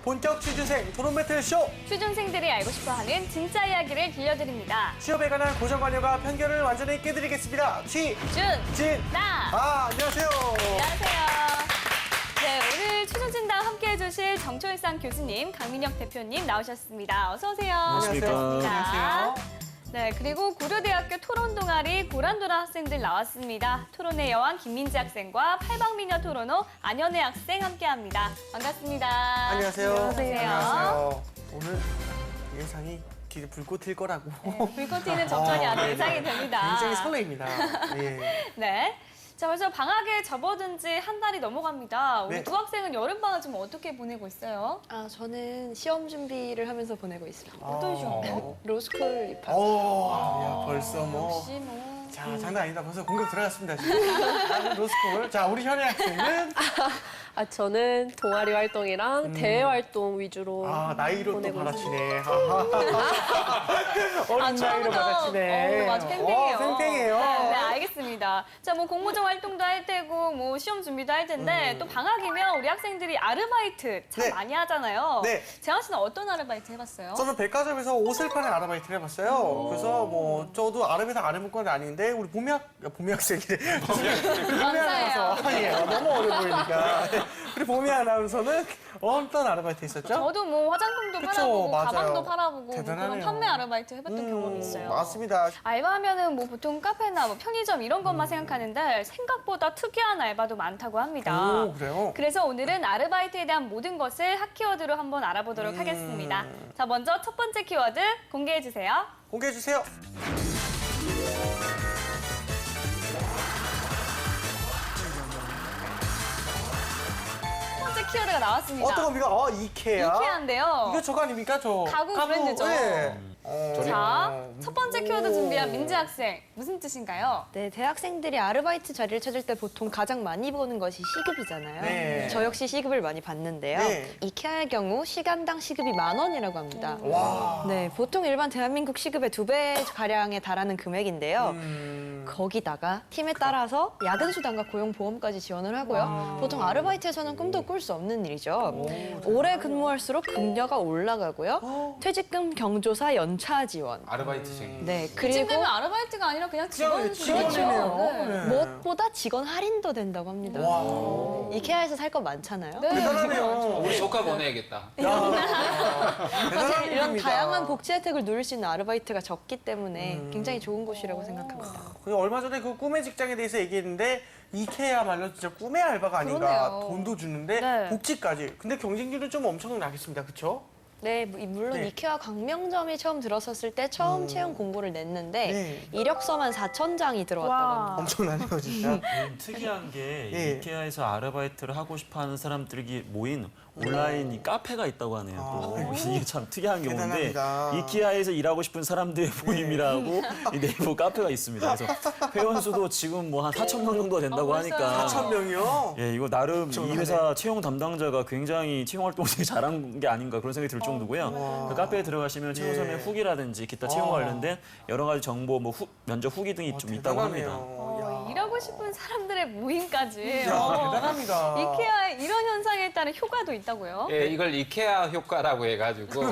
본격 취준생 토론 배틀 쇼. 취준생들이 알고 싶어하는 진짜 이야기를 들려드립니다. 취업에 관한 고정관념과 편견을 완전히 깨드리겠습니다. 안녕하세요. 안녕하세요. 네, 오늘 취준진담 함께해 주실 정초일상 교수님, 강민혁 대표님 나오셨습니다. 어서 오세요. 안녕하세요. 네, 그리고 고려대학교 토론 동아리 고란도라 학생들 나왔습니다. 토론의 여왕 김민지 학생과 팔방미녀 토론호 안현애 학생 함께합니다. 반갑습니다. 안녕하세요. 안녕하세요. 오늘 예상이 길에 불꽃 튈 거라고. 네, 불꽃 튀는 접전이 아주 예상이 됩니다. 굉장히 설레입니다. 예. 네. 자, 벌써 방학에 접어든 지 한 달이 넘어갑니다. 우리 네. 두 학생은 여름방학 좀 어떻게 보내고 있어요? 저는 시험 준비를 하면서 보내고 있습니다. 어떤 시험이요? 로스쿨 입학. 벌써 뭐. 역시 뭐. 자, 장난 아니다. 벌써 공격 들어갔습니다, 지금. 로스쿨. 자, 우리 현애 학생은. 저는 동아리 활동이랑 대외 활동 위주로 나이로 또 보내고 받아치네. 아, 어린 나이로 받아치네. 아주 팽팽해요. 팽팽해요. 네, 알겠습니다. 자, 뭐 공모전 활동도 할 테고, 뭐 시험 준비도 할 텐데, 또 방학이면 우리 학생들이 아르바이트 참 네. 많이 하잖아요. 네. 재환 씨는 어떤 아르바이트 해봤어요? 저는 백화점에서 옷을 파는 아르바이트를 해봤어요. 그래서 뭐 저도 아르바이트 안 해본 건 아닌데 우리 봄이 학생이래. 감사해요. 너무 어려 보이니까. 우리 봄이 아나운서는 어떤 아르바이트 했었죠? 저도 뭐 화장품도 그쵸, 팔아보고, 맞아요. 가방도 팔아보고, 뭐 그런 대단하네요. 판매 아르바이트 해봤던 경험이 있어요. 맞습니다. 알바하면은 뭐 보통 카페나 뭐 편의점 이런 것만 생각하는데 생각보다 특이한 알바도 많다고 합니다. 오, 그래요? 그래서 오늘은 아르바이트에 대한 모든 것을 핫키워드로 한번 알아보도록 하겠습니다. 자, 먼저 첫 번째 키워드 공개해 주세요. 공개해 주세요. 첫 번째 키워드가 나왔습니다. 어떤 겁니까? 이케아. 이케아인데요. 이거 저거 아닙니까? 가구 브랜드죠. 네. 자, 첫 번째 키워드 준비한 민지 학생. 무슨 뜻인가요? 네, 대학생들이 아르바이트 자리를 찾을 때 보통 가장 많이 보는 것이 시급이잖아요. 네. 저 역시 시급을 많이 받는데요. 네. 이케아의 경우 시간당 시급이 10,000원이라고 합니다. 와. 네, 보통 일반 대한민국 시급의 2배 가량에 달하는 금액인데요. 거기다가 팀에 따라서 야근 수당과 고용보험까지 지원을 하고요. 보통 아르바이트에서는 꿈도 꿀 수 없는 일이죠. 오래 근무할수록 급여가 올라가고요. 퇴직금, 경조사, 연차 지원. 아르바이트생이. 네, 지금 그리고 되면 아르바이트가 아니라 그냥 직원 직원이네요. 네. 무엇보다 직원 할인도 된다고 합니다. 와. 이케아에서 살 거 많잖아요. 네. 대단하네요. 우리 조카 보내야겠다. 대단한 사실 이런 일입니다. 다양한 복지 혜택을 누릴 수 있는 아르바이트가 적기 때문에 굉장히 좋은 곳이라고 생각합니다. 얼마 전에 그 꿈의 직장에 대해서 얘기했는데 이케아말로 진짜 꿈의 알바가 아닌가. 그러네요. 돈도 주는데 네. 복지까지. 근데 경쟁률은 좀 엄청나겠습니다. 그렇죠? 네, 물론 네. 이케아 광명점이 처음 들어섰을 때 처음 채용 공고를 냈는데 네. 이력서만 4,000장이 들어왔다고 와. 합니다. 엄청나네요, 진짜. 특이한 게 예. 이케아에서 아르바이트를 하고 싶어하는 사람들이 모인 온라인 이 카페가 있다고 하네요. 또. 이게 참 특이한 경우인데 대단합니다. 이케아에서 일하고 싶은 사람들의 모임이라고 이 네이버 카페가 있습니다. 그래서 회원 수도 지금 뭐 한 4,000명 정도 된다고 하니까 4,000명이요? 예, 이거 나름 엄청나네. 이 회사 채용 담당자가 굉장히 채용 활동을 되게 잘한 게 아닌가 그런 생각이 들 정도고요. 그 카페에 들어가시면 채용 설명 예. 후기라든지 기타 채용 관련된 여러 가지 정보, 뭐 면접 후기 등이 좀 있다고 합니다. 일하고 싶은 사람들의 모임까지. 야, 대단합니다. 이케아의 이런 현상에 따른 효과도 있다고요? 예, 이걸 이케아 효과라고 해가지고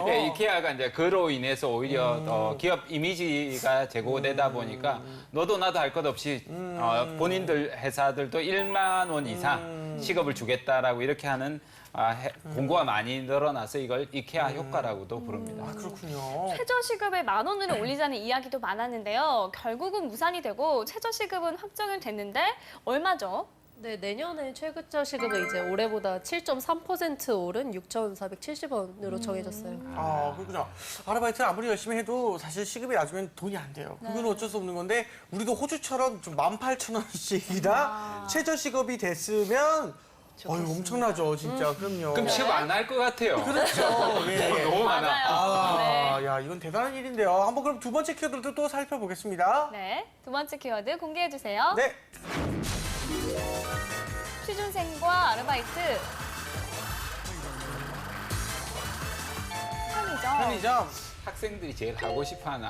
예, 이케아가 이제 그로 인해서 오히려 더 기업 이미지가 제고되다 보니까 너도 나도 할 것 없이 본인들 회사들도 1만 원 이상 시급을 주겠다라고 이렇게 하는 공고가 많이 늘어나서 이걸 이케아 효과라고도 부릅니다. 그렇군요. 최저시급을 10,000원으로 올리자는 이야기도 많았는데요. 결국은 무산이 되고 최저시급은 확정은 됐는데 얼마죠? 네, 내년에 최고조 시급은 이제 올해보다 7.3% 오른 6,470원으로 정해졌어요. 그렇군요. 아르바이트 아무리 열심히 해도 사실 시급이 낮으면 돈이 안 돼요. 그건 어쩔 수 없는 건데 우리도 호주처럼 좀 18,000원씩이나 최저시급이 됐으면 엄청나죠, 진짜. 그럼요. 그럼 취업 안 할 것 같아요. 그렇죠. 예. 너무 많아. 맞아요. 네. 야, 이건 대단한 일인데요. 한번 그럼 두 번째 키워드도 또 살펴보겠습니다. 네. 두 번째 키워드 공개해 주세요. 네. 취준생과 아르바이트. 편의점. 편의점. 학생들이 제일 하고 싶어하는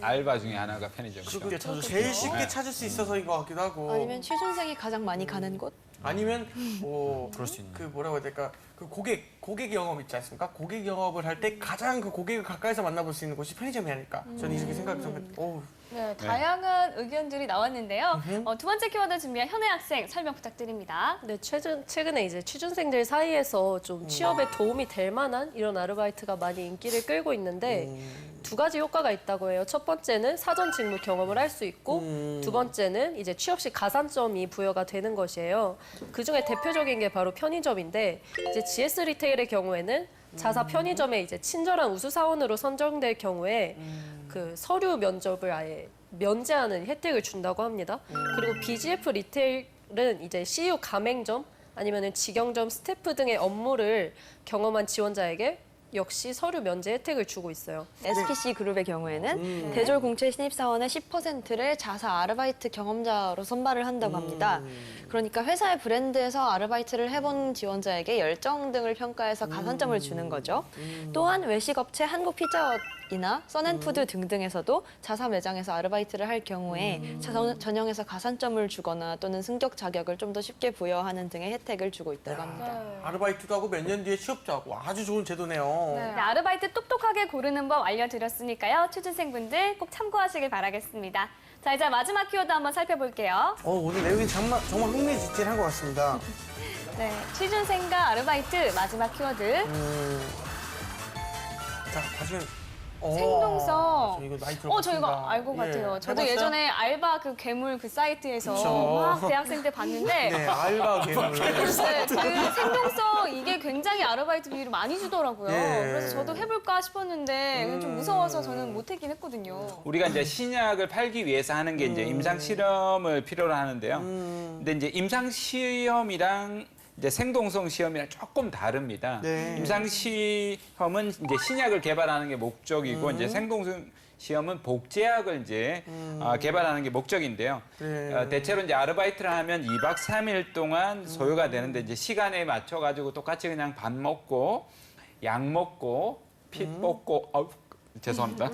알바 중에 하나가 편의점이죠. 제일 쉽게 찾을 수 있어서인 것 같기도 하고. 아니면 취준생이 가장 많이 가는 곳? 아니면 뭐 그럴 수 있네요. 그 뭐라고 해야 될까? 그 고객 영업 있지 않습니까? 고객 영업을 할 때 가장 그 고객을 가까이서 만나볼 수 있는 곳이 편의점이 아닐까? 저는 이렇게 생각이 좀. 오. 네, 다양한 의견들이 나왔는데요. 두 번째 키워드 준비한 현애 학생 설명 부탁드립니다. 네, 최근에 이제 취준생들 사이에서 좀 취업에 도움이 될 만한 이런 아르바이트가 많이 인기를 끌고 있는데 두 가지 효과가 있다고 해요. 첫 번째는 사전 직무 경험을 할 수 있고 두 번째는 이제 취업 시 가산점이 부여가 되는 것이에요. 그중에 대표적인 게 바로 편의점인데 이제 GS 리테일의 경우에는 자사 편의점에 이제 친절한 우수 사원으로 선정될 경우에 그 서류 면접을 아예 면제하는 혜택을 준다고 합니다. 그리고 BGF 리테일은 이제 CU 가맹점 아니면은 직영점 스태프 등의 업무를 경험한 지원자에게 역시 서류 면제 혜택을 주고 있어요. SKC 그룹의 경우에는 대졸 공채 신입사원의 10%를 자사 아르바이트 경험자로 선발을 한다고 합니다. 그러니까 회사의 브랜드에서 아르바이트를 해본 지원자에게 열정 등을 평가해서 가산점을 주는 거죠. 또한 외식업체 한국피자헛이나 써낸푸드 등등에서도 자사 매장에서 아르바이트를 할 경우에 전형에서 가산점을 주거나 또는 승격 자격을 좀 더 쉽게 부여하는 등의 혜택을 주고 있다고 합니다. 아르바이트도 하고 몇 년 뒤에 취업도 하고 아주 좋은 제도네요. 네, 아르바이트 똑똑하게 고르는 법 알려드렸으니까요. 취준생분들 꼭 참고하시길 바라겠습니다. 자, 이제 마지막 키워드 한번 살펴볼게요. 오늘 내용이 정말 흥미진진한 것 같습니다. 네, 취준생과 아르바이트 마지막 키워드. 자, 다시 생동성. 저 이거 많이 들어봤습니다. 저 이거 알고 예. 같아요. 저도 해봤어요? 예전에 알바 그 괴물 그 사이트에서 그쵸. 막 대학생 때 봤는데 네, 알바 괴물. 네, 그 생동성 이게 굉장히 아르바이트 비율을 많이 주더라고요. 예. 그래서 저도 해볼까 싶었는데 좀 무서워서 저는 못했긴 했거든요. 우리가 이제 신약을 팔기 위해서 하는 게 이제 임상 실험을 필요로 하는데요. 근데 이제 임상 시험이랑 이제 생동성 시험이랑 조금 다릅니다. 네. 임상 시험은 이제 신약을 개발하는 게 목적이고 이제 생동성 시험은 복제약을 이제 개발하는 게 목적인데요. 네. 대체로 이제 아르바이트를 하면 2박 3일 동안 소요가 되는데 이제 시간에 맞춰 가지고 똑같이 그냥 밥 먹고 약 먹고 피 뽑고 죄송합니다.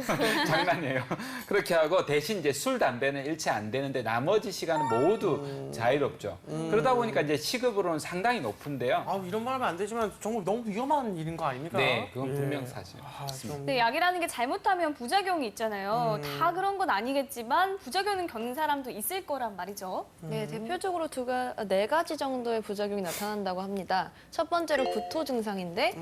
장난이에요. 그렇게 하고 대신 이제 술, 담배는 일체 안 되는데 나머지 시간은 모두 자유롭죠. 그러다 보니까 이제 시급으로는 상당히 높은데요. 이런 말 하면 안 되지만 정말 너무 위험한 일인 거 아닙니까? 네, 그건 예. 분명 사실. 좀 근데 약이라는 게 잘못하면 부작용이 있잖아요. 다 그런 건 아니겠지만 부작용을 겪는 사람도 있을 거란 말이죠. 네, 대표적으로 네 가지 정도의 부작용이 나타난다고 합니다. 첫 번째로 구토 증상인데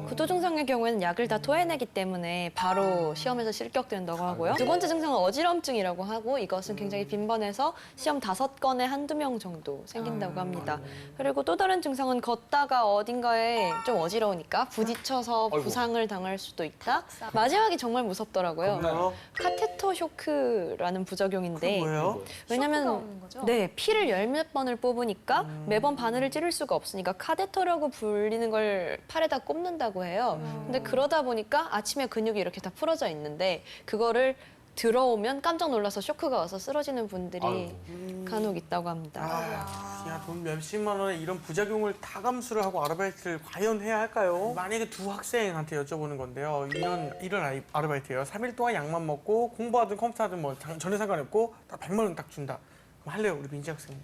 구토 증상의 경우에는 약을 다 토해내기 때문에 바로 시험에서 실격된다고 하고요. 두 번째 증상은 어지럼증이라고 하고 이것은 굉장히 빈번해서 시험 5건에 한두 명 정도 생긴다고 합니다. 그리고 또 다른 증상은 걷다가 어딘가에 좀 어지러우니까 부딪혀서 부상을 당할 수도 있다. 마지막이 정말 무섭더라고요. 없나요? 카테터 쇼크라는 부작용인데 뭐예요? 왜냐면 쇼크가 오는 거죠? 네, 피를 열 몇 번을 뽑으니까 매번 바늘을 찌를 수가 없으니까 카테터라고 불리는 걸 팔에다 꼽는다고 해요. 근데 그러다 보니까 아침에 근육이 이렇게 다 풀어져 있는데 그거를 들어오면 깜짝 놀라서 쇼크가 와서 쓰러지는 분들이 간혹 있다고 합니다. 야, 돈 몇십만 원에 이런 부작용을 다 감수를 하고 아르바이트를 과연 해야 할까요? 만약에 두 학생한테 여쭤보는 건데요. 이런 아르바이트예요. 3일 동안 약만 먹고 공부하든 컴퓨터하든 뭐 전혀 상관없고 딱 100만 원 딱 준다. 그럼 할래요, 우리 민지 학생.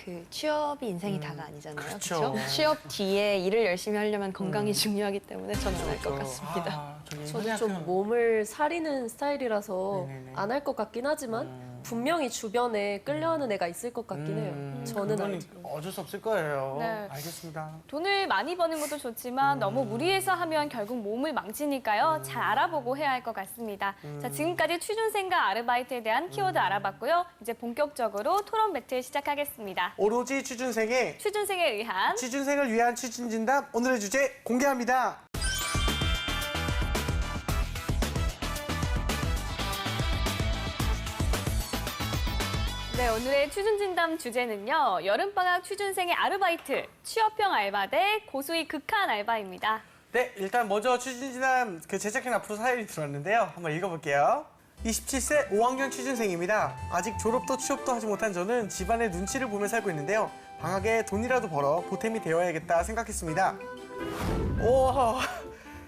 그 취업이 인생이 다가 아니잖아요. 그렇죠. 그렇죠? 취업 뒤에 일을 열심히 하려면 건강이 중요하기 때문에 저는 안 할 것 같습니다. 저는 좀 몸을 사리는 스타일이라서 네네네. 안 할 것 같긴 하지만 분명히 주변에 끌려하는 애가 있을 것 같긴 해요. 저는 그건 아니죠. 어쩔 수 없을 거예요. 네. 알겠습니다. 돈을 많이 버는 것도 좋지만 너무 무리해서 하면 결국 몸을 망치니까요. 잘 알아보고 해야 할 것 같습니다. 자, 지금까지 취준생과 아르바이트에 대한 키워드 알아봤고요. 이제 본격적으로 토론 배틀 시작하겠습니다. 오로지 취준생의 취준생에 의한 취준생을 위한 취준진담 오늘의 주제 공개합니다. 네, 오늘의 취준진담 주제는요. 여름방학 취준생의 아르바이트, 취업형 알바 대 고수익 극한 알바입니다. 네, 일단 먼저 취준진담 제작진 앞으로 사연이 들어왔는데요. 한번 읽어볼게요. 27세 5학년 취준생입니다. 아직 졸업도 취업도 하지 못한 저는 집안의 눈치를 보며 살고 있는데요. 방학에 돈이라도 벌어 보탬이 되어야겠다 생각했습니다. 오,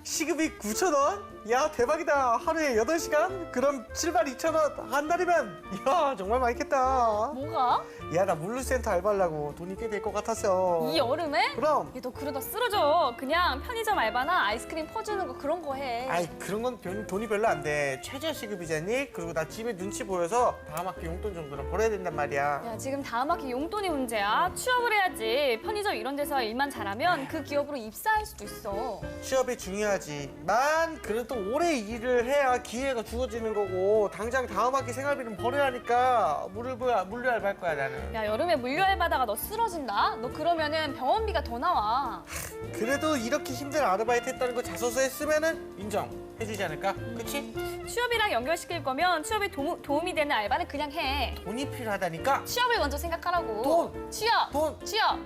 시급이 9,000원? 야, 대박이다. 하루에 8시간? 그럼 72,000원. 한 달이면, 야, 정말 많겠다. 뭐가? 야, 나 물류센터 알바하려고 돈이 꽤 될 것 같았어. 이 여름에? 그럼. 얘 너 그러다 쓰러져. 그냥 편의점 알바나 아이스크림 퍼주는 거 그런 거 해. 아이, 그런 건 돈이 별로 안 돼. 최저 시급이잖니? 그리고 나 집에 눈치 보여서 다음 학기 용돈 정도는 벌어야 된단 말이야. 야, 지금 다음 학기 용돈이 문제야. 취업을 해야지. 편의점 이런 데서 일만 잘하면 그 기업으로 입사할 수도 있어. 취업이 중요하지만 그래도 오래 일을 해야 기회가 주어지는 거고 당장 다음 학기 생활비는 벌어야 하니까 물류 알바할 거야, 나는. 야, 여름에 물류 알바다가 너 쓰러진다? 너 그러면은 병원비가 더 나와. 그래도 이렇게 힘든 아르바이트 했다는 거 자소서 했으면은 인정해주지 않을까? 그치? 취업이랑 연결시킬 거면 취업에 도움이 되는 알바는 그냥 해. 돈이 필요하다니까? 취업을 먼저 생각하라고. 돈! 취업! 돈! 취업!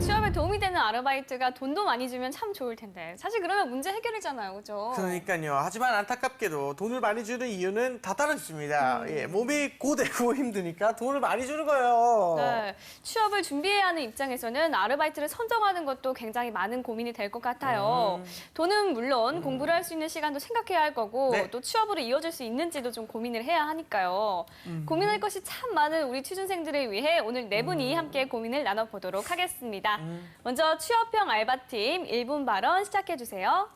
취업에 도움이 되는 아르바이트가 돈도 많이 주면 참 좋을 텐데. 사실 그러면 문제 해결이잖아요, 그죠? 그러니까요. 하지만 안타깝게도 돈을 많이 주는 이유는 다 따로 있습니다. 예, 몸이 고되고 힘드니까 돈을 많이 주는 거예요. 네, 취업을 준비해야 하는 입장에서는 아르바이트를 선정하는 것도 굉장히 많은 고민이 될 것 같아요. 돈은 물론 공부를 할 수 있는 시간도 생각해야 할 거고 네. 또 취업으로 이어질 수 있는지도 좀 고민을 해야 하니까요. 고민할 것이 참 많은 우리 취준생들을 위해 오늘 네 분이 함께 고민을 나눠보도록 하겠습니다. 먼저 취업형 알바팀 1분 발언 시작해주세요.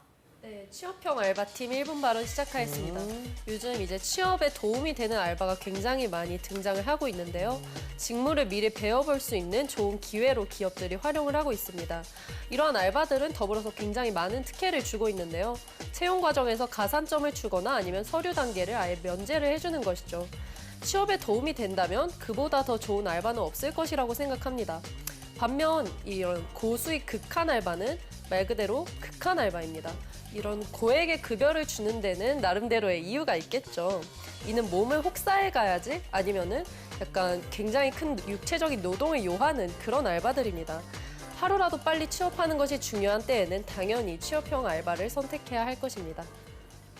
네, 취업형 알바팀 1분 발언 시작하겠습니다. 요즘 이제 취업에 도움이 되는 알바가 굉장히 많이 등장을 하고 있는데요. 직무를 미리 배워볼 수 있는 좋은 기회로 기업들이 활용을 하고 있습니다. 이러한 알바들은 더불어서 굉장히 많은 특혜를 주고 있는데요. 채용 과정에서 가산점을 주거나 아니면 서류 단계를 아예 면제를 해주는 것이죠. 취업에 도움이 된다면 그보다 더 좋은 알바는 없을 것이라고 생각합니다. 반면 이런 고수익 극한 알바는 말 그대로 극한 알바입니다. 이런 고액의 급여를 주는 데는 나름대로의 이유가 있겠죠. 이는 몸을 혹사해 가야지 아니면은 약간 굉장히 큰 육체적인 노동을 요하는 그런 알바들입니다. 하루라도 빨리 취업하는 것이 중요한 때에는 당연히 취업형 알바를 선택해야 할 것입니다.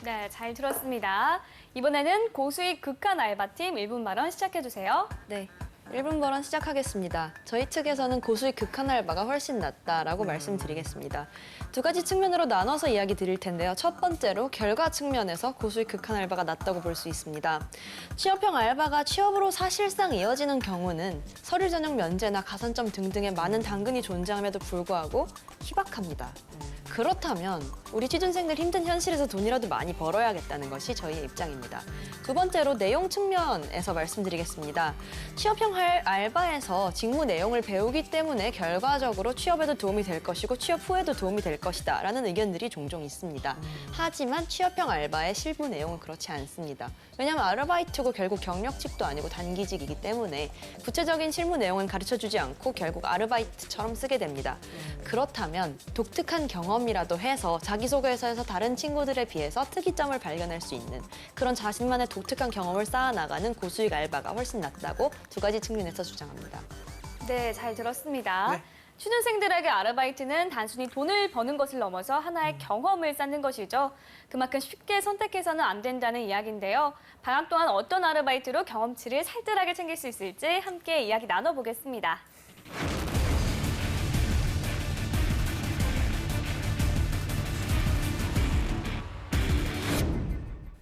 네, 잘 들었습니다. 이번에는 고수익 극한 알바팀 1분 발언 시작해주세요. 네. 1분 발언 시작하겠습니다. 저희 측에서는 고수익 극한 알바가 훨씬 낫다라고 말씀드리겠습니다. 두 가지 측면으로 나눠서 이야기 드릴 텐데요. 첫 번째로 결과 측면에서 고수익 극한 알바가 낫다고 볼 수 있습니다. 취업형 알바가 취업으로 사실상 이어지는 경우는 서류 전형 면제나 가산점 등등의 많은 당근이 존재함에도 불구하고 희박합니다. 그렇다면 우리 취준생들 힘든 현실에서 돈이라도 많이 벌어야겠다는 것이 저희의 입장입니다. 두 번째로 내용 측면에서 말씀드리겠습니다. 취업형 알바에서 직무 내용을 배우기 때문에 결과적으로 취업에도 도움이 될 것이고 취업 후에도 도움이 될 것이다 라는 의견들이 종종 있습니다. 하지만 취업형 알바의 실무 내용은 그렇지 않습니다. 왜냐하면 아르바이트고 결국 경력직도 아니고 단기직이기 때문에 구체적인 실무 내용은 가르쳐주지 않고 결국 아르바이트처럼 쓰게 됩니다. 그렇다면 독특한 경험이라도 해서 자기소개서에서 다른 친구들에 비해서 특이점을 발견할 수 있는 그런 자신만의 독특한 경험을 쌓아나가는 고수익 알바가 훨씬 낫다고 두 가지 측면에서 주장합니다. 네, 잘 들었습니다. 네. 취준생들에게 아르바이트는 단순히 돈을 버는 것을 넘어서 하나의 경험을 쌓는 것이죠. 그만큼 쉽게 선택해서는 안 된다는 이야기인데요. 방학 동안 어떤 아르바이트로 경험치를 살뜰하게 챙길 수 있을지 함께 이야기 나눠보겠습니다.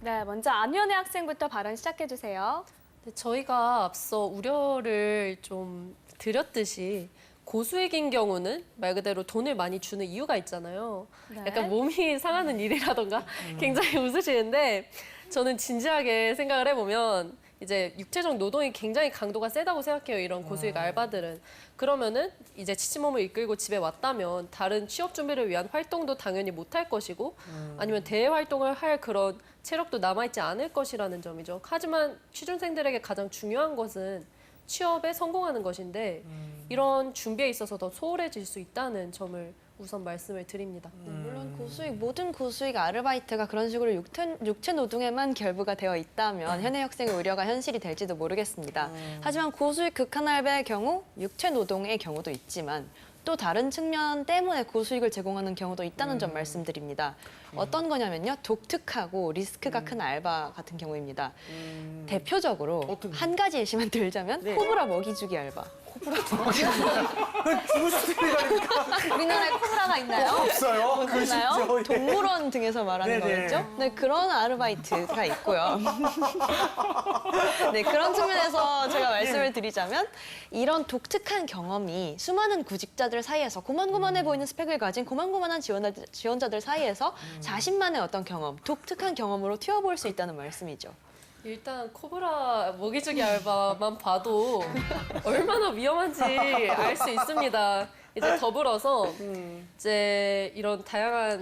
네, 먼저 안윤혜 학생부터 발언 시작해주세요. 네, 저희가 앞서 우려를 좀 드렸듯이 고수익인 경우는 말 그대로 돈을 많이 주는 이유가 있잖아요. 네. 약간 몸이 상하는 일이라던가 굉장히 웃으시는데 저는 진지하게 생각을 해보면 이제 육체적 노동이 굉장히 강도가 세다고 생각해요. 이런 고수익 알바들은. 그러면은 이제 지친 몸을 이끌고 집에 왔다면 다른 취업 준비를 위한 활동도 당연히 못할 것이고 아니면 대외 활동을 할 그런 체력도 남아있지 않을 것이라는 점이죠. 하지만 취준생들에게 가장 중요한 것은 취업에 성공하는 것인데 이런 준비에 있어서 더 소홀해질 수 있다는 점을 우선 말씀을 드립니다. 물론 모든 고수익 아르바이트가 그런 식으로 육체 노동에만 결부가 되어 있다면 현대 학생의 우려가 현실이 될지도 모르겠습니다. 하지만 고수익 극한 알바의 경우 육체 노동의 경우도 있지만 또 다른 측면 때문에 고수익을 제공하는 경우도 있다는 점 말씀드립니다. 어떤 거냐면요. 독특하고 리스크가 큰 알바 같은 경우입니다. 대표적으로 어떤 한 가지 예시만 들자면 네. 코브라 먹이주기 알바. 죽으셨을 거니까 우리나라에 코브라가 있나요? 없어요. 그 있나요? 심지어, 예. 동물원 등에서 말하는 네네. 거겠죠? 네, 그런 아르바이트가 있고요. 네, 그런 측면에서 제가 말씀을 드리자면 이런 독특한 경험이 수많은 구직자들 사이에서 고만고만해 보이는 스펙을 가진 고만고만한 지원자들 사이에서 자신만의 어떤 경험, 독특한 경험으로 튀어볼 수 있다는 말씀이죠. 일단 코브라 먹이주기 알바만 봐도 얼마나 위험한지 알 수 있습니다. 이제 더불어서 이제 이런 다양한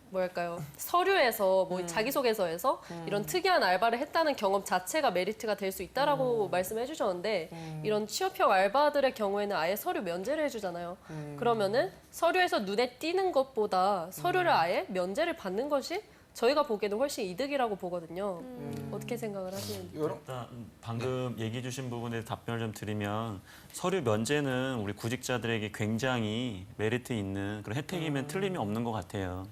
뭐랄까요 서류에서 뭐 자기소개서에서 이런 특이한 알바를 했다는 경험 자체가 메리트가 될 수 있다라고 말씀해 주셨는데 이런 취업형 알바들의 경우에는 아예 서류 면제를 해주잖아요. 그러면은 서류에서 눈에 띄는 것보다 서류를 아예 면제를 받는 것이 저희가 보기에는 훨씬 이득이라고 보거든요. 어떻게 생각을 하시는지. 일단 방금 얘기해 주신 부분에 답변을 좀 드리면 서류 면제는 우리 구직자들에게 굉장히 메리트 있는 그런 혜택이면 틀림이 없는 것 같아요.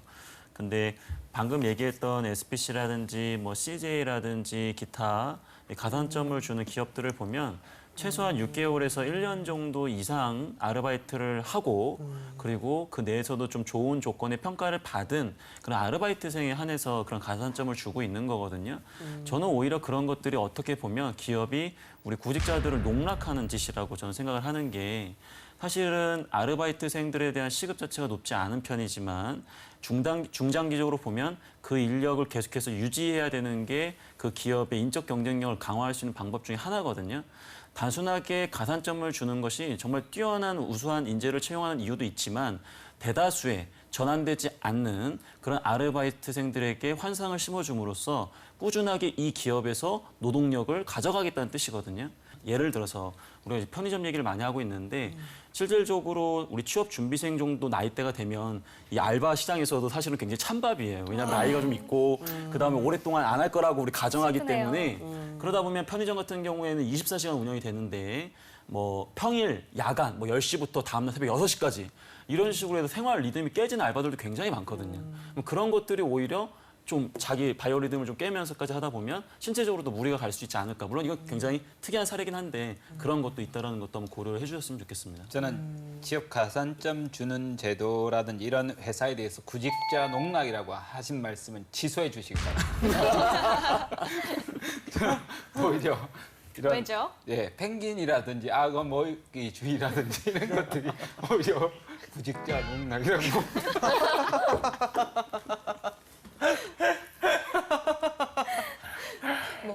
근데 방금 얘기했던 SPC라든지 뭐 CJ라든지 기타 가산점을 주는 기업들을 보면 최소한 6개월에서 1년 정도 이상 아르바이트를 하고 그리고 그 내에서도 좀 좋은 조건의 평가를 받은 그런 아르바이트생에 한해서 그런 가산점을 주고 있는 거거든요. 저는 오히려 그런 것들이 어떻게 보면 기업이 우리 구직자들을 농락하는 짓이라고 저는 생각을 하는 게 사실은 아르바이트생들에 대한 시급 자체가 높지 않은 편이지만 중장기적으로 보면 그 인력을 계속해서 유지해야 되는 게 그 기업의 인적 경쟁력을 강화할 수 있는 방법 중에 하나거든요. 단순하게 가산점을 주는 것이 정말 뛰어난 우수한 인재를 채용하는 이유도 있지만 대다수의 전환되지 않는 그런 아르바이트생들에게 환상을 심어줌으로써 꾸준하게 이 기업에서 노동력을 가져가겠다는 뜻이거든요. 예를 들어서 우리가 이제 편의점 얘기를 많이 하고 있는데 실질적으로 우리 취업 준비생 정도 나이대가 되면 이 알바 시장에서도 사실은 굉장히 찬밥이에요. 왜냐하면 나이가 좀 있고 그다음에 오랫동안 안 할 거라고 우리 가정하기 슬프네요. 때문에 그러다 보면 편의점 같은 경우에는 24시간 운영이 되는데 뭐 평일, 야간, 뭐 10시부터 다음날 새벽 6시까지 이런 식으로 해서 생활 리듬이 깨지는 알바들도 굉장히 많거든요. 그럼 그런 것들이 오히려 좀 자기 바이오 리듬을 좀 깨면서까지 하다 보면 신체적으로도 무리가 갈 수 있지 않을까. 물론 이건 굉장히 특이한 사례긴 한데 그런 것도 있다는 것도 한번 고려를 해주셨으면 좋겠습니다. 저는 취업 가산점 주는 제도라든지 이런 회사에 대해서 구직자 농락이라고 하신 말씀은 취소해 주시기 바랍니다. 저는 오히려 이런 왜죠? 예, 펭귄이라든지 악어 모이주의라든지 이런 것들이 오히려 구직자 농락이라고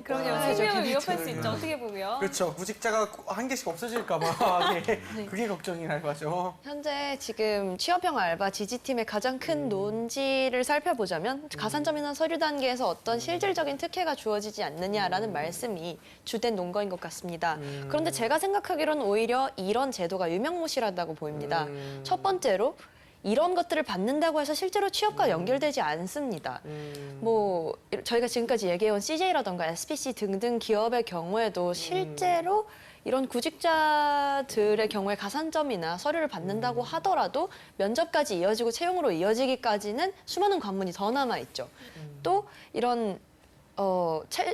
그럼요. 생명을 위협할 수 있죠. 어떻게 보면. 그렇죠. 구직자가 한 개씩 없어질까 봐. 예. 그게 걱정이 날 거죠. 현재 지금 취업형 알바 지지팀의 가장 큰 논지를 살펴보자면 가산점이나 서류 단계에서 어떤 실질적인 특혜가 주어지지 않느냐라는 말씀이 주된 논거인 것 같습니다. 그런데 제가 생각하기로는 오히려 이런 제도가 유명무실하다고 보입니다. 첫 번째로 이런 것들을 받는다고 해서 실제로 취업과 연결되지 않습니다. 뭐 저희가 지금까지 얘기해온 CJ라던가 SPC 등등 기업의 경우에도 실제로 이런 구직자들의 경우에 가산점이나 서류를 받는다고 하더라도 면접까지 이어지고 채용으로 이어지기까지는 수많은 관문이 더 남아있죠. 또 이런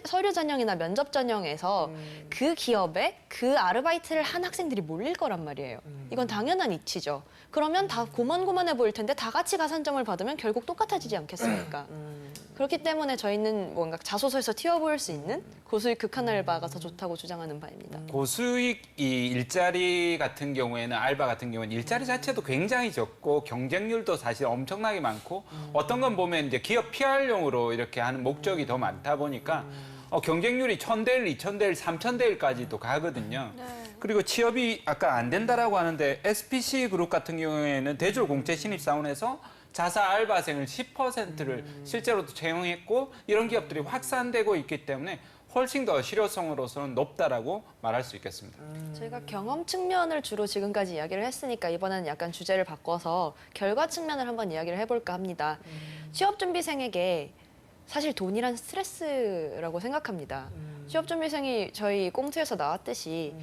서류 전형이나 면접 전형에서 그 기업에 그 아르바이트를 한 학생들이 몰릴 거란 말이에요. 이건 당연한 이치죠. 그러면 다 고만고만해 보일 텐데 다 같이 가산점을 받으면 결국 똑같아지지 않겠습니까? 그렇기 때문에 저희는 뭔가 자소서에서 튀어보일 수 있는 고수익 극한 알바가 더 좋다고 주장하는 바입니다. 고수익 이 일자리 같은 경우에는 알바 같은 경우는 일자리 자체도 굉장히 적고 경쟁률도 사실 엄청나게 많고 어떤 건 보면 이제 기업 PR용으로 이렇게 하는 목적이 더 많다 보니까 경쟁률이 1000대 1, 2000대 1, 3000대 1까지도 가거든요. 그리고 취업이 아까 안 된다라고 하는데 SPC 그룹 같은 경우에는 대졸 공채 신입 사원에서 자사 알바생을 10%를 실제로도 채용했고 이런 기업들이 확산되고 있기 때문에 훨씬 더 실효성으로서는 높다라고 말할 수 있겠습니다. 저희가 경험 측면을 주로 지금까지 이야기를 했으니까 이번에는 약간 주제를 바꿔서 결과 측면을 한번 이야기를 해볼까 합니다. 취업준비생에게 사실 돈이란 스트레스라고 생각합니다. 취업준비생이 저희 꽁트에서 나왔듯이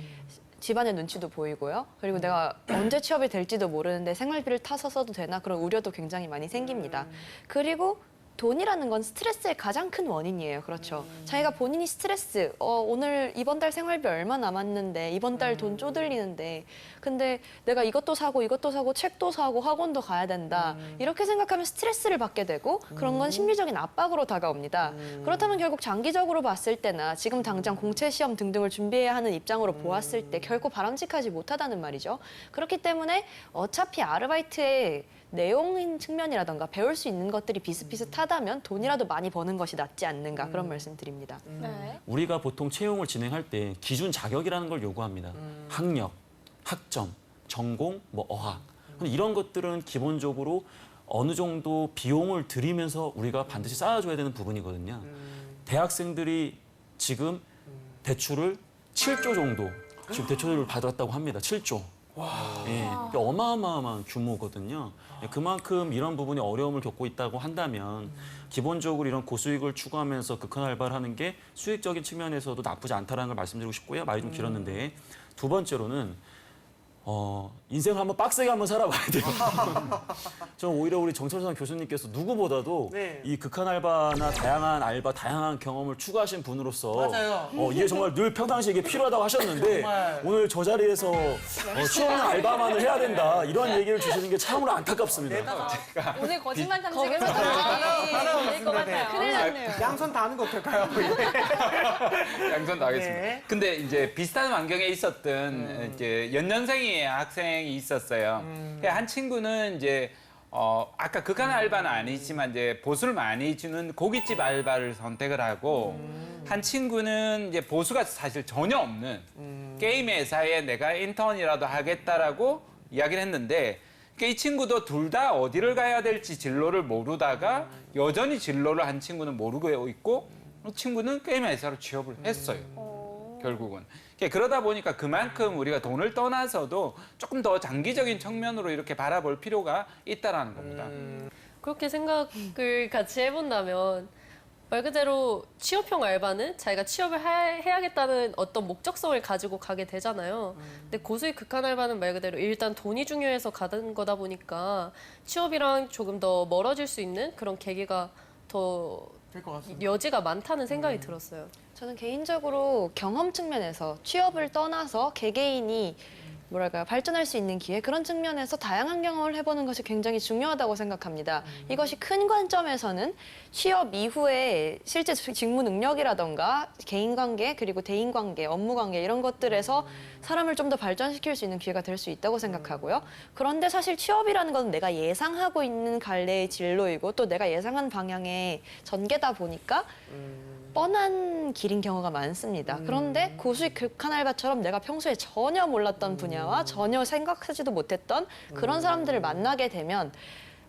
집안의 눈치도 보이고요. 그리고 내가 언제 취업이 될지도 모르는데 생활비를 타서 써도 되나 그런 우려도 굉장히 많이 생깁니다. 그리고 돈이라는 건 스트레스의 가장 큰 원인이에요. 그렇죠. 자기가 본인이 스트레스, 오늘 이번 달 생활비 얼마 남았는데, 이번 달 돈 쪼들리는데, 근데 내가 이것도 사고, 책도 사고, 학원도 가야 된다. 이렇게 생각하면 스트레스를 받게 되고, 그런 건 심리적인 압박으로 다가옵니다. 그렇다면 결국 장기적으로 봤을 때나 지금 당장 공채 시험 등등을 준비해야 하는 입장으로 보았을 때 결코 바람직하지 못하다는 말이죠. 그렇기 때문에 어차피 아르바이트의 내용인 측면이라던가 배울 수 있는 것들이 비슷비슷하다면 돈이라도 많이 버는 것이 낫지 않는가 그런 말씀 드립니다. 네. 우리가 보통 채용을 진행할 때 기준 자격이라는 걸 요구합니다. 학력, 학점, 전공, 뭐 어학. 근데 이런 것들은 기본적으로 어느 정도 비용을 들이면서 우리가 반드시 쌓아줘야 되는 부분이거든요. 대학생들이 지금 대출을 7조 정도 지금 대출을 받았다고 합니다. 7조. 예, 어마어마한 규모거든요. 그만큼 이런 부분이 어려움을 겪고 있다고 한다면 기본적으로 이런 고수익을 추구하면서 극한 알바를 하는 게 수익적인 측면에서도 나쁘지 않다는 걸 말씀드리고 싶고요. 말이 좀 길었는데 두 번째로는 인생을 한번 빡세게 한번 살아봐야 돼요. 저는 오히려 우리 정철선 교수님께서 누구보다도 네. 이 극한 알바나 다양한 알바, 다양한 경험을 추구하신 분으로서 맞아요. 이게 정말 늘 평상시에 이게 필요하다고 하셨는데 정말. 오늘 저 자리에서 취업은 알바만을 해야 된다 이런 얘기를 주시는 게 참으로 안타깝습니다. 오늘 거짓말 탐지기 하나 될것 같아요. 큰일 났네요. 양손 다 하는 거 어떨까요? 양손 다 하겠습니다. 네. 근데 이제 비슷한 환경에 있었던 이제 연년생의 학생이 있었어요. 한 친구는 이제 아까 극한 알바는 아니지만 이제 보수를 많이 주는 고깃집 알바를 선택을 하고 한 친구는 이제 보수가 사실 전혀 없는 게임 회사에 내가 인턴이라도 하겠다라고 이야기를 했는데 이 친구도 둘 다 어디를 가야 될지 진로를 모르다가 여전히 진로를 한 친구는 모르고 있고 친구는 게임 회사로 취업을 했어요. 결국은. 그러다 보니까 그만큼 우리가 돈을 떠나서도 조금 더 장기적인 측면으로 이렇게 바라볼 필요가 있다라는 겁니다. 그렇게 생각을 같이 해본다면 말 그대로 취업형 알바는 자기가 취업을 해야겠다는 어떤 목적성을 가지고 가게 되잖아요. 근데 고수익 극한 알바는 말 그대로 일단 돈이 중요해서 가는 거다 보니까 취업이랑 조금 더 멀어질 수 있는 그런 계기가 더 될 것 같습니다. 여지가 많다는 생각이 들었어요. 저는 개인적으로 경험 측면에서 취업을 떠나서 개개인이 뭐랄까요 발전할 수 있는 기회 그런 측면에서 다양한 경험을 해보는 것이 굉장히 중요하다고 생각합니다. 이것이 큰 관점에서는 취업 이후에 실제 직무 능력이라던가 개인관계 그리고 대인관계, 업무관계 이런 것들에서 사람을 좀 더 발전시킬 수 있는 기회가 될 수 있다고 생각하고요. 그런데 사실 취업이라는 건 내가 예상하고 있는 갈래의 진로이고 또 내가 예상한 방향의 전개다 보니까 뻔한 길인 경우가 많습니다. 그런데 고수익 극한 알바처럼 내가 평소에 전혀 몰랐던 분야와 전혀 생각하지도 못했던 그런 사람들을 만나게 되면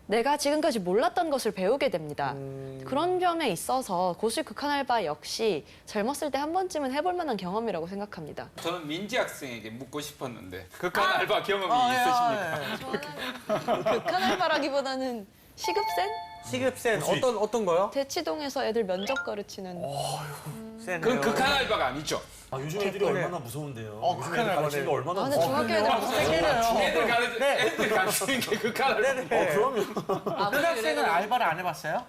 내가 지금까지 몰랐던 것을 배우게 됩니다. 그런 점에 있어서 고수익 극한 알바 역시 젊었을 때 한 번쯤은 해볼 만한 경험이라고 생각합니다. 저는 민지 학생에게 묻고 싶었는데 극한 알바 경험이 있으십니까? 극한 알바라기보다는 시급센? 시급센 혹시- 어떤 거요? 대치동에서 애들 면접 가르치는 센. 그건 극한 알바가 아니죠. 요즘 애들이 얼마나 무서운데요. 극한 요즘 애들 알바네. 가르치는 게 얼마나 근데 중학교 애들은 애들 가르치는 게 극한 알바. 그럼요. 그 학생은 알바를 안 해봤어요?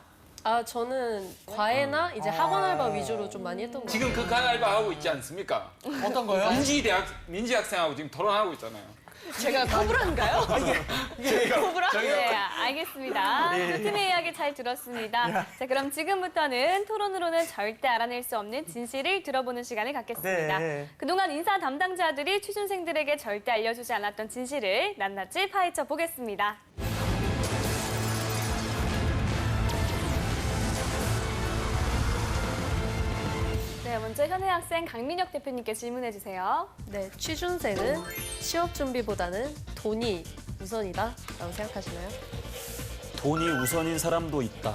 저는 과외나 이제 학원 알바 위주로 좀 많이 했던 것 같아요. 지금 극한 알바 하고 있지 않습니까? 어떤 거요? 민지 학생하고 지금 토론하고 있잖아요. 제가 코브라인가요? 코브라? 네, 알겠습니다. 두 팀의 이야기 잘 들었습니다. 자, 그럼 지금부터는 토론으로는 절대 알아낼 수 없는 진실을 들어보는 시간을 갖겠습니다. 네. 그동안 인사 담당자들이 취준생들에게 절대 알려주지 않았던 진실을 낱낱이 파헤쳐 보겠습니다. 네, 먼저 현혜 학생 강민혁 대표님께 질문해 주세요. 네, 취준생은 취업 준비보다는 돈이 우선이다라고 생각하시나요? 돈이 우선인 사람도 있다.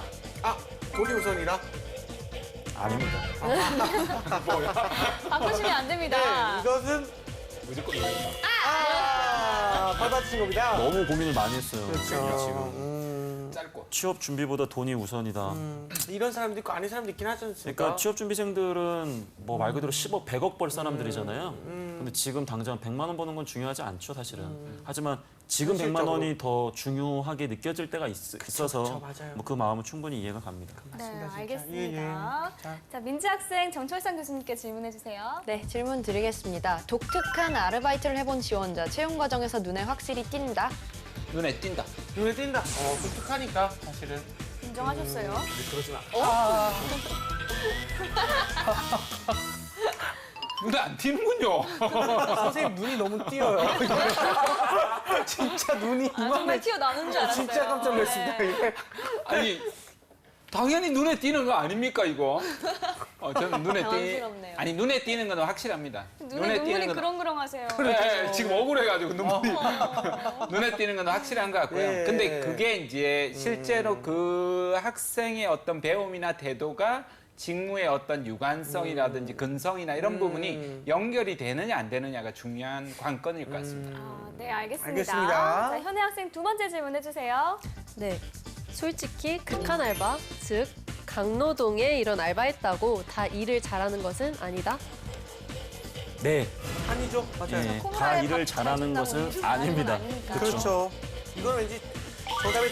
돈이 우선이라? 아닙니다. 바꾸시면 안 됩니다. 이것은 무조건 받아주신 겁니다. 너무 고민을 많이 했어요. 그렇죠. 지금. 짧고. 취업 준비보다 돈이 우선이다. 이런 사람도 있고 아닌 사람도 있긴 하지 않습니까? 그러니까 취업 준비생들은 뭐 말 그대로 10억, 100억 벌 사람들이잖아요. 근데 지금 당장 100만 원 버는 건 중요하지 않죠, 사실은. 하지만 지금 100만 현실적으로. 원이 더 중요하게 느껴질 때가 있어서 그쵸, 맞아요. 뭐 그 마음은 충분히 이해가 갑니다. 네, 맞습니다, 진짜. 알겠습니다. 자. 자, 민지 학생 정철상 교수님께 질문해 주세요. 네, 질문 드리겠습니다. 독특한 아르바이트를 해본 지원자, 채용 과정에서 눈에 확실히 띈다. 눈에 띈다. 눈에 띈다. 독특하니까 사실은. 인정하셨어요. 그러지 마. 눈에 안 띄는군요. 선생님 눈이 너무 띄어요. 진짜 눈이 정말 이만해. 튀어나오는 줄 알았어요. 진짜 깜짝 놀랐습니다. 네. 이게. 아니 당연히 눈에 띄는 거 아닙니까 이거? 저는 눈에 당황스럽네요. 아니 눈에 띄는 건 확실합니다. 눈에 눈물이 그렁그렁하세요. 네, 지금 억울해가지고 눈물이 눈에 띄는 건 확실한 것 같고요. 예. 근데 그게 이제 실제로 그 학생의 어떤 배움이나 태도가 직무의 어떤 유관성이라든지 근성이나 이런 부분이 연결이 되느냐 안 되느냐가 중요한 관건일 것 같습니다. 아, 네, 알겠습니다. 알겠습니다. 자, 현애 학생 두 번째 질문해 주세요. 네, 솔직히 극한 알바, 즉 강노동에 이런 알바했다고 다 일을 잘하는 것은 아니다. 네, 아니죠. 맞아요. 예, 다 콩알에 일을 밥 잘하는 잘 것은 준다고 아닙니다. 일을 잘하는 건 아니니까. 그렇죠. 이건 왠지 정답이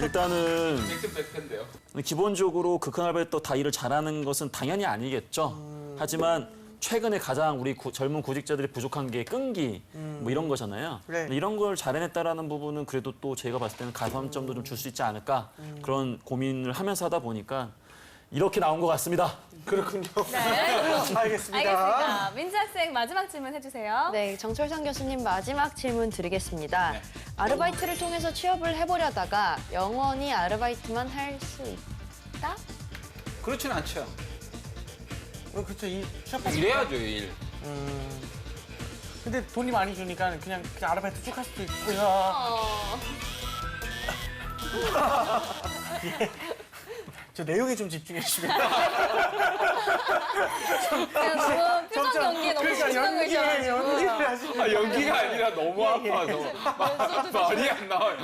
일단은 100%인데요. 기본적으로 극한 알바에서 다 일을 잘하는 것은 당연히 아니겠죠. 하지만 최근에 가장 우리 젊은 구직자들이 부족한 게 끈기 뭐 이런 거잖아요. 네. 근데 이런 걸 잘 해냈다라는 부분은 그래도 또 제가 봤을 때는 가산점도 좀 줄 수 있지 않을까 그런 고민을 하면서 하다 보니까 이렇게 나온 것 같습니다. 그렇군요. 네. 알겠습니다. 알겠습니다. 민지 학생 마지막 질문 해주세요. 네, 정철상 교수님 마지막 질문 드리겠습니다. 네. 아르바이트를 통해서 취업을 해보려다가 영원히 아르바이트만 할 수 있다? 그렇지는 않죠. 그렇죠. 이 취업 일해야죠 일. 근데 돈이 많이 주니까 그냥 아르바이트 쭉 할 수도 있고요. 예. 저 내용에 좀 집중해 주시면. 그냥 너무 표정 연기에 너무 그러니까 집중을 연기를 하셔가지고. 하시는. 연기가 아니라 너무 아파서 말이 안 나와요.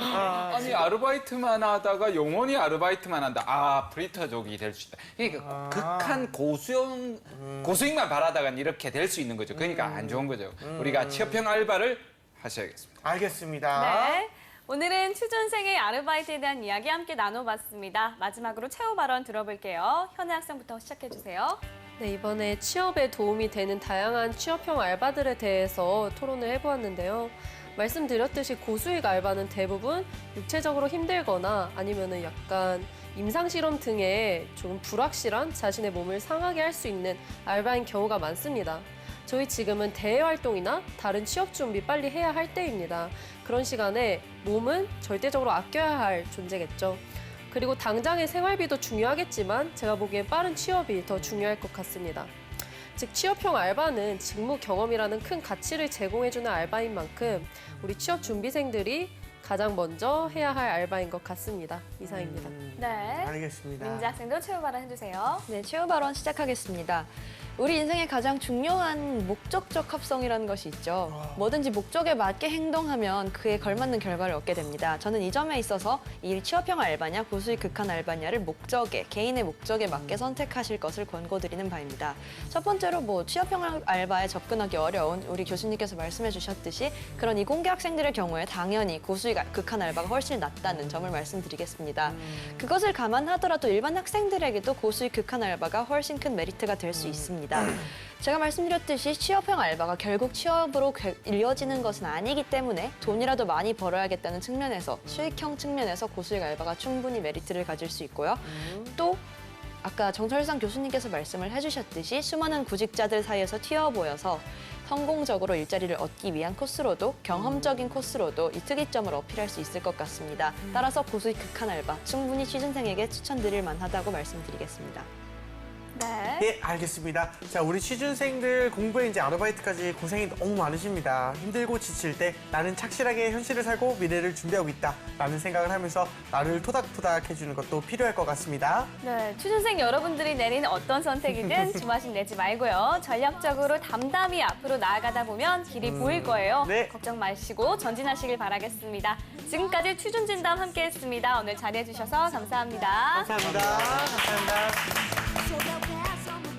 아니 아르바이트만 하다가 영원히 아르바이트만 한다. 아 프리터족이 될 수 있다. 그러니까 극한 고수익만 바라다가 이렇게 될 수 있는 거죠. 그러니까 안 좋은 거죠. 우리가 취업형 알바를 하셔야겠습니다. 알겠습니다. 네. 오늘은 취준생의 아르바이트에 대한 이야기 함께 나눠봤습니다. 마지막으로 최후 발언 들어볼게요. 현애 학생부터 시작해주세요. 네, 이번에 취업에 도움이 되는 다양한 취업형 알바들에 대해서 토론을 해보았는데요. 말씀드렸듯이 고수익 알바는 대부분 육체적으로 힘들거나 아니면은 약간 임상실험 등의 조금 불확실한 자신의 몸을 상하게 할 수 있는 알바인 경우가 많습니다. 저희 지금은 대외 활동이나 다른 취업 준비 빨리 해야 할 때입니다. 그런 시간에 몸은 절대적으로 아껴야 할 존재겠죠. 그리고 당장의 생활비도 중요하겠지만 제가 보기엔 빠른 취업이 더 중요할 것 같습니다. 즉 취업형 알바는 직무 경험이라는 큰 가치를 제공해주는 알바인 만큼 우리 취업 준비생들이 가장 먼저 해야 할 알바인 것 같습니다. 이상입니다. 네. 알겠습니다. 민지 학생도 최후 발언 해주세요. 네, 최후 발언 시작하겠습니다. 우리 인생의 가장 중요한 목적적 합성이라는 것이 있죠. 뭐든지 목적에 맞게 행동하면 그에 걸맞는 결과를 얻게 됩니다. 저는 이 점에 있어서 이 취업형 알바냐 고수익 극한 알바냐를 목적에, 개인의 목적에 맞게 선택하실 것을 권고드리는 바입니다. 첫 번째로 뭐 취업형 알바에 접근하기 어려운 우리 교수님께서 말씀해 주셨듯이 그런 이공계 학생들의 경우에 당연히 고수익 극한 알바가 훨씬 낫다는 점을 말씀드리겠습니다. 그것을 감안하더라도 일반 학생들에게도 고수익 극한 알바가 훨씬 큰 메리트가 될 수 있습니다. 제가 말씀드렸듯이 취업형 알바가 결국 취업으로 이어지는 것은 아니기 때문에 돈이라도 많이 벌어야겠다는 측면에서 수익형 측면에서 고수익 알바가 충분히 메리트를 가질 수 있고요. 또 아까 정철상 교수님께서 말씀을 해주셨듯이 수많은 구직자들 사이에서 튀어 보여서 성공적으로 일자리를 얻기 위한 코스로도 경험적인 코스로도 이 특이점을 어필할 수 있을 것 같습니다. 따라서 고수익 극한 알바 충분히 취준생에게 추천드릴 만하다고 말씀드리겠습니다. 네. 네, 알겠습니다. 자, 우리 취준생들 공부에 이제 아르바이트까지 고생이 너무 많으십니다. 힘들고 지칠 때 나는 착실하게 현실을 살고 미래를 준비하고 있다 라는 생각을 하면서 나를 토닥토닥 해주는 것도 필요할 것 같습니다. 네, 취준생 여러분들이 내린 어떤 선택이든 주마심 내지 말고요. 전략적으로 담담히 앞으로 나아가다 보면 길이 보일 거예요. 네. 걱정 마시고 전진하시길 바라겠습니다. 지금까지 취준진담 함께했습니다. 오늘 자리해주셔서 감사합니다. 감사합니다. 감사합니다. So they'll pass on the